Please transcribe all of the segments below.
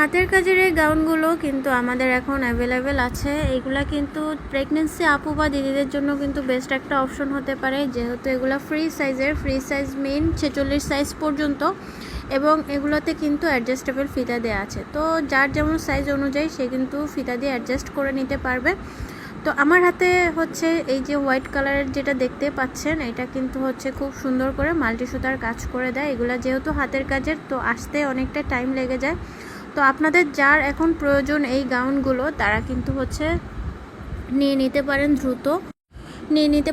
হাতের কাজের এই গাউনগুলো কিন্তু আমাদের এখন অ্যাভেলেবেল আছে। এগুলা কিন্তু প্রেগনেন্সি আপু বা দিদিদের জন্য কিন্তু বেস্ট একটা অপশন হতে পারে, যেহেতু এগুলো ফ্রি সাইজ মেইন 46 সাইজ পর্যন্ত, এবং এগুলোতে কিন্তু অ্যাডজাস্টেবল ফিতা দেওয়া আছে। তো যার যেমন সাইজ অনুযায়ী সে কিন্তু ফিতা দিয়ে অ্যাডজাস্ট করে নিতে পারবে। তো আমার হাতে হচ্ছে এই যে হোয়াইট কালারের যেটা দেখতে পাচ্ছেন, এটা কিন্তু হচ্ছে খুব সুন্দর করে মাল্টি সুতার কাজ করে দেয়। এগুলা যেহেতু হাতের কাজের, তো আসতে অনেকটা টাইম লেগে যায়। তো আপনাদের যার এখন প্রয়োজন এই গাউনগুলো, তারা কিন্তু হচ্ছে নিয়ে নিতে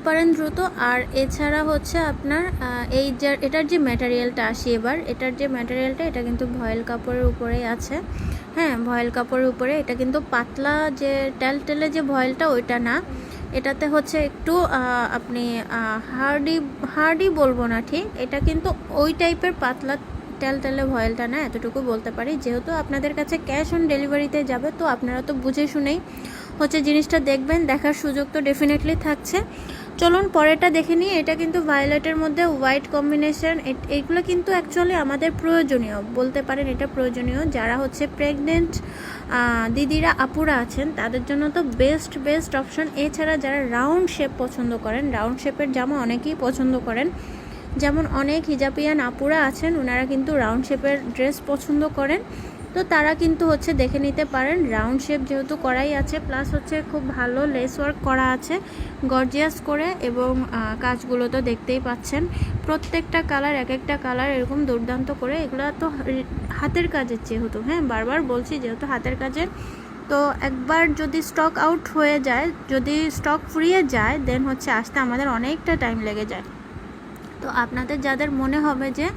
পারেন দ্রুত। আর এছাড়া হচ্ছে আপনার এই যে এটার যে ম্যাটেরিয়ালটা আসি, এবার এটার যে ম্যাটেরিয়ালটা, এটা কিন্তু ভয়েল কাপড়ের উপরেই আছে। হ্যাঁ, ভয়েল কাপড়ের উপরে। এটা কিন্তু পাতলা যে টেলে যে ভয়েলটা, ওইটা না। এটাতে হচ্ছে একটু আপনি হার্ডি বলবো না ঠিক, এটা কিন্তু ওই টাইপের পাতলা টেলে ভয়েলটা না, এতটুকু বলতে পারি। যেহেতু আপনাদের কাছে ক্যাশ অন ডেলিভারিতে যাবে, তো আপনারা তো বুঝে শুনেই হচ্ছে জিনিসটা দেখবেন, দেখার সুযোগ তো ডেফিনেটলি থাকছে। চলুন পরেরটা দেখে নিই। এটা কিন্তু ভায়োলেটের মধ্যে হোয়াইট কম্বিনেশন। এইগুলো কিন্তু অ্যাকচুয়ালি আমাদের প্রয়োজনীয় বলতে পারেন, এটা প্রয়োজনীয় যারা হচ্ছে প্রেগনেন্ট দিদিরা আপুরা আছেন, তাদের জন্য তো বেস্ট অপশন। এছাড়া যারা রাউন্ড শেপ পছন্দ করেন, রাউন্ড শেপের জামা অনেকেই পছন্দ করেন, যেমন অনেক হিজাবিয়ান আপুরা আছেন, ওনারা কিন্তু রাউন্ড শেপের ড্রেস পছন্দ করেন। তো তারা কিন্তু হচ্ছে দেখে নিতে পারেন। রাউন্ড শেপ যেহেতু করাই আছে, প্লাস হচ্ছে খুব ভালো লেস ওয়ার্ক করা আছে গর্জিয়াস করে, এবং কাজগুলো তো দেখতেই পাচ্ছেন, প্রত্যেকটা কালার এক একটা কালার এরকম দুর্দান্ত করে। এগুলো তো হাতের কাজের যেহেতু, হ্যাঁ বারবার বলছি, যেহেতু হাতের কাজের, তো একবার যদি স্টক আউট হয়ে যায়, যদি স্টক ফুরিয়ে যায়, দেন হচ্ছে আসতে আমাদের অনেকটা টাইম লেগে যায়। তো আপনাদের যাদের মনে হবে যে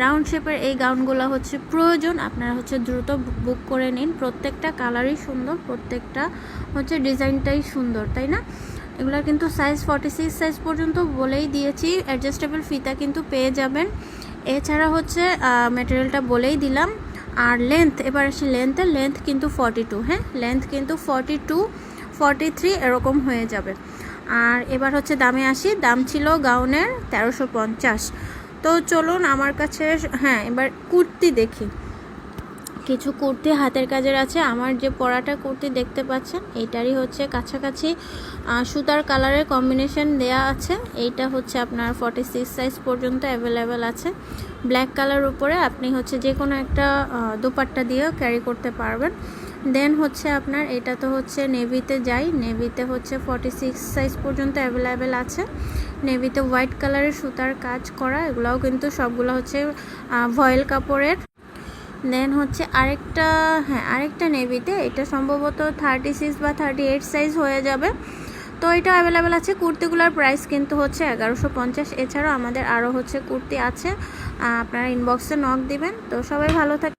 রাউন্ড শেপের এই গাউনগুলো হচ্ছে প্রয়োজন, আপনারা হচ্ছে দ্রুত বুক করে নিন। প্রত্যেকটা কালারই সুন্দর, প্রত্যেকটা হচ্ছে ডিজাইনটাই সুন্দর, তাই না? এগুলো কিন্তু সাইজ 46 সাইজ পর্যন্ত বলেই দিয়েছি। অ্যাডজাস্টেবল ফিতা কিন্তু পেয়ে যাবেন। এছাড়া হচ্ছে ম্যাটেরিয়ালটা বলেই দিলাম। আর লেন্থ, এবার আসি লেন্থ কিন্তু 42, হ্যাঁ লেন্থ কিন্তু 42 43 এরকম হয়ে যাবে। আর এবার হচ্ছে দামে আসি। দাম ছিল গাউনের 1350। তো চলুন আমার কাছে, হ্যাঁ এবার কুর্তি দেখি। কিছু কুর্তি হাতের কাজের আছে। আমার যে পরাটা কুর্তি দেখতে পাচ্ছেন, এইটারই হচ্ছে কাছাকাছি সুতার কালারের কম্বিনেশন দেয়া আছে। এইটা হচ্ছে আপনার 46 সাইজ পর্যন্ত অ্যাভেলেবেল আছে। ব্ল্যাক কালার উপরে আপনি হচ্ছে যে কোনো একটা দোপাট্টা দিয়েও ক্যারি করতে পারবেন। দেন হচ্ছে আপনার এটা তো হচ্ছে নেভিতে যাই, নেভিতে হচ্ছে 46 সাইজ পর্যন্ত অ্যাভেলেবেল আছে। নেভিতে হোয়াইট কালারের সুতার কাজ করা, এগুলাও কিন্তু সবগুলো হচ্ছে ভয়েল কাপড়ের। দেন হচ্ছে আরেকটা নেভিতে, এটা সম্ভবত 36 বা 38 সাইজ হয়ে যাবে। তো এটা অ্যাভেলেবেল আছে। কুর্তিগুলোর প্রাইস কিন্তু হচ্ছে 1150। এছাড়াও আমাদের আরও হচ্ছে কুর্তি আছে, আপনারা ইনবক্সে নক দিবেন। তো সবাই ভালো থাকবেন।